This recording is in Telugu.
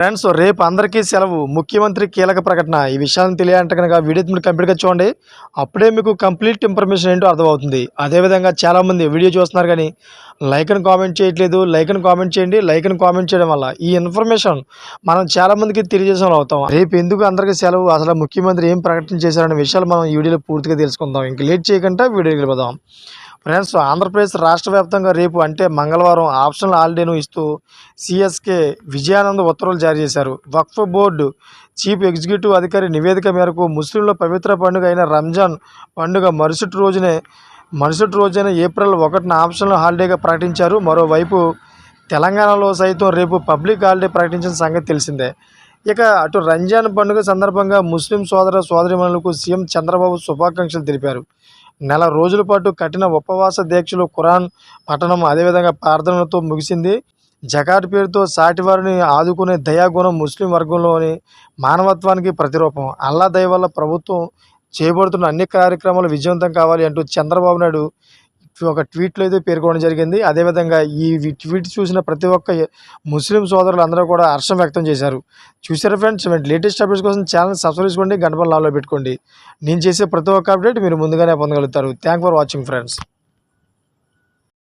ఫ్రెండ్స్ రేపు అందరికీ సెలవు. ముఖ్యమంత్రి కీలక ప్రకటన. ఈ విషయాన్ని తెలియాలంటే కనుక వీడియో మీరు కంప్లీట్గా చూడండి. అప్పుడే మీకు కంప్లీట్ ఇన్ఫర్మేషన్ ఏంటో అర్థమవుతుంది. అదేవిధంగా చాలామంది వీడియో చూస్తున్నారు కానీ లైక్ అని కామెంట్ చేయట్లేదు. లైక్ అని కామెంట్ చేయండి. లైక్ అని కామెంట్ చేయడం వల్ల ఈ ఇన్ఫర్మేషన్ మనం చాలామందికి తెలియజేసిన అవుతాం. రేపు ఎందుకు అందరికీ సెలవు, అసలు ముఖ్యమంత్రి ఏం ప్రకటన చేశారనే విషయాలు మనం ఈ వీడియోలో పూర్తిగా తెలుసుకుందాం. ఇంక లేట్ చేయకుండా వీడియోకి వెళ్ళిపోదాం. ఫ్రెండ్స్, ఆంధ్రప్రదేశ్ రాష్ట్ర వ్యాప్తంగా రేపు అంటే మంగళవారం ఆప్షనల్ హాలిడేను ఇస్తూ సిఎస్కే విజయానంద్ ఉత్తర్వులు జారీ చేశారు. వక్ఫ్ బోర్డు చీఫ్ ఎగ్జిక్యూటివ్ అధికారి నివేదిక మేరకు ముస్లింల పవిత్ర పండుగ అయిన రంజాన్ పండుగ మరుసటి రోజైన ఏప్రిల్ 1న ఆప్షనల్ హాలిడేగా ప్రకటించారు. మరోవైపు తెలంగాణలో సైతం రేపు పబ్లిక్ హాలిడే ప్రకటించిన సంగతి తెలిసిందే. ఇక అటు రంజాన్ పండుగ సందర్భంగా ముస్లిం సోదరీమణులకు సీఎం చంద్రబాబు శుభాకాంక్షలు తెలిపారు. నెల రోజుల పాటు కఠిన ఉపవాస దీక్షలు, ఖురాన్ పఠనం, అదేవిధంగా ప్రార్థనలతో ముగిసింది. జకాట్ పేరుతో సాటివారిని ఆదుకునే దయాగుణం ముస్లిం వర్గంలోని మానవత్వానికి ప్రతిరూపం. అల్లా దయ వల్ల ప్రభుత్వం చేపడుతున్న అన్ని కార్యక్రమాలు విజయవంతం కావాలి అంటూ చంద్రబాబు నాయుడు ఒక ట్వీట్లో అయితే పేర్కొనడం జరిగింది. అదేవిధంగా ఈ ట్వీట్ చూసిన ప్రతి ఒక్క ముస్లిం సోదరులు అందరూ కూడా హర్షం వ్యక్తం చేశారు. చూసారా ఫ్రెండ్స్, లేటెస్ట్ అప్డేట్స్ కోసం ఛానల్ సబ్స్క్రైబ్ చేసుకోండి, గంట పైన ఆన్లో పెట్టుకోండి. నేను చేసే ప్రతి ఒక్క అప్డేట్ మీరు ముందుగానే పొందగలుగుతారు. Thank for watching friends.